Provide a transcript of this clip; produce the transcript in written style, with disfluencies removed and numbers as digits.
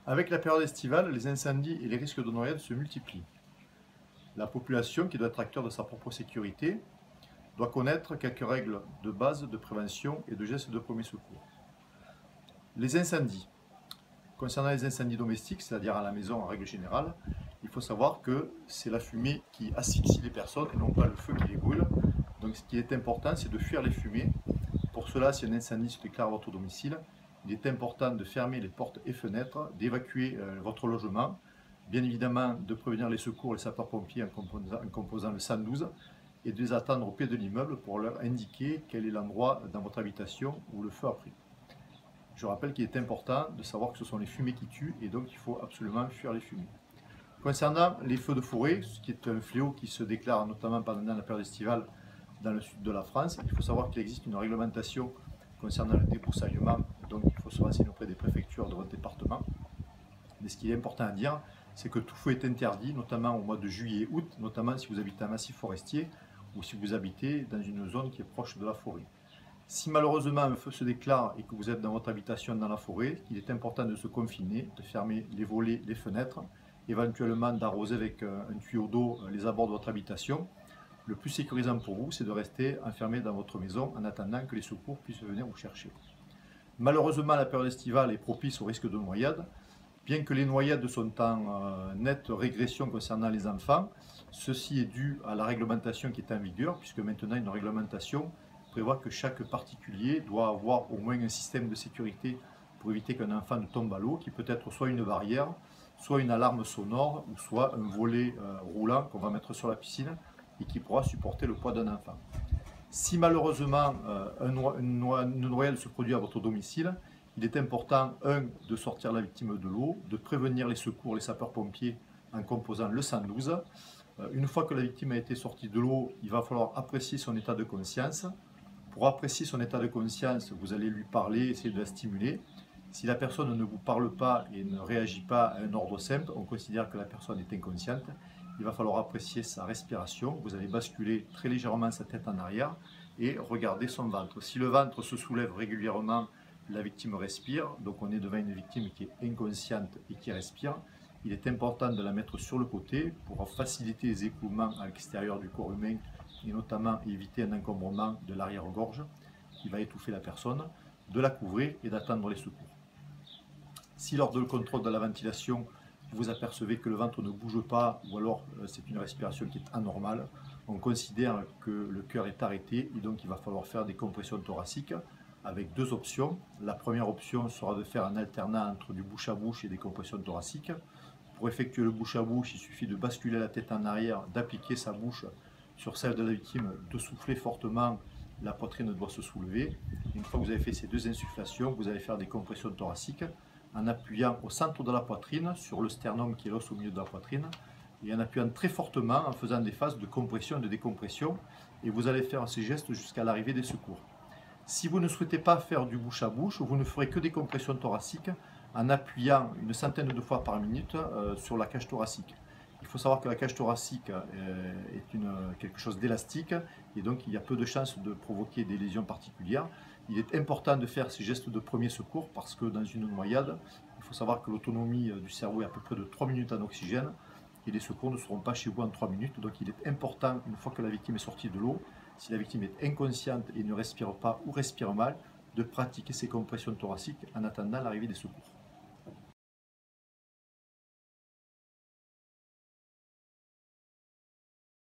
Avec la période estivale, les incendies et les risques de noyade se multiplient. La population, qui doit être acteur de sa propre sécurité, doit connaître quelques règles de base de prévention et de gestes de premier secours. Les incendies. Concernant les incendies domestiques, c'est-à-dire à la maison en règle générale, il faut savoir que c'est la fumée qui asphyxie les personnes et non pas le feu qui les brûle. Donc ce qui est important, c'est de fuir les fumées. Pour cela, si un incendie se déclare à votre domicile, il est important de fermer les portes et fenêtres, d'évacuer votre logement, bien évidemment de prévenir les secours, les sapeurs-pompiers en composant le 112 et de les attendre au pied de l'immeuble pour leur indiquer quel est l'endroit dans votre habitation où le feu a pris. Je rappelle qu'il est important de savoir que ce sont les fumées qui tuent et donc il faut absolument fuir les fumées. Concernant les feux de forêt, ce qui est un fléau qui se déclare notamment pendant la période estivale dans le sud de la France, il faut savoir qu'il existe une réglementation concernant le débroussaillement, donc il faut se renseigner auprès des préfectures de votre département. Mais ce qui est important à dire, c'est que tout feu est interdit, notamment au mois de juillet et août, notamment si vous habitez un massif forestier ou si vous habitez dans une zone qui est proche de la forêt. Si malheureusement un feu se déclare et que vous êtes dans votre habitation dans la forêt, il est important de se confiner, de fermer les volets, les fenêtres, éventuellement d'arroser avec un tuyau d'eau les abords de votre habitation. Le plus sécurisant pour vous, c'est de rester enfermé dans votre maison en attendant que les secours puissent venir vous chercher. Malheureusement, la période estivale est propice au risque de noyade. Bien que les noyades sont en nette régression concernant les enfants, ceci est dû à la réglementation qui est en vigueur, puisque maintenant une réglementation prévoit que chaque particulier doit avoir au moins un système de sécurité pour éviter qu'un enfant ne tombe à l'eau, qui peut être soit une barrière, soit une alarme sonore, ou soit un volet roulant qu'on va mettre sur la piscine et qui pourra supporter le poids d'un enfant. Si malheureusement une noyade se produit à votre domicile, il est important, de sortir la victime de l'eau, de prévenir les secours, les sapeurs-pompiers en composant le 112. Une fois que la victime a été sortie de l'eau, il va falloir apprécier son état de conscience. Pour apprécier son état de conscience, vous allez lui parler, essayer de la stimuler. Si la personne ne vous parle pas et ne réagit pas à un ordre simple, on considère que la personne est inconsciente. Il va falloir apprécier sa respiration. Vous allez basculer très légèrement sa tête en arrière et regarder son ventre. Si le ventre se soulève régulièrement, la victime respire. Donc on est devant une victime qui est inconsciente et qui respire. Il est important de la mettre sur le côté pour faciliter les écoulements à l'extérieur du corps humain et notamment éviter un encombrement de l'arrière-gorge qui va étouffer la personne, de la couvrir et d'attendre les secours. Si lors de le contrôle de la ventilation, vous apercevez que le ventre ne bouge pas ou alors c'est une respiration qui est anormale, on considère que le cœur est arrêté et donc il va falloir faire des compressions thoraciques avec deux options. La première option sera de faire un alternat entre du bouche à bouche et des compressions thoraciques. Pour effectuer le bouche à bouche, il suffit de basculer la tête en arrière, d'appliquer sa bouche sur celle de la victime, de souffler fortement, la poitrine doit se soulever. Une fois que vous avez fait ces deux insufflations, vous allez faire des compressions thoraciques en appuyant au centre de la poitrine, sur le sternum qui est l'os au milieu de la poitrine, et en appuyant très fortement, en faisant des phases de compression et de décompression, et vous allez faire ces gestes jusqu'à l'arrivée des secours. Si vous ne souhaitez pas faire du bouche à bouche, vous ne ferez que des compressions thoraciques en appuyant une centaine de fois par minute sur la cage thoracique. Il faut savoir que la cage thoracique est quelque chose d'élastique et donc il y a peu de chances de provoquer des lésions particulières. Il est important de faire ces gestes de premier secours parce que dans une noyade, il faut savoir que l'autonomie du cerveau est à peu près de 3 minutes en oxygène et les secours ne seront pas chez vous en 3 minutes. Donc il est important, une fois que la victime est sortie de l'eau, si la victime est inconsciente et ne respire pas ou respire mal, de pratiquer ces compressions thoraciques en attendant l'arrivée des secours.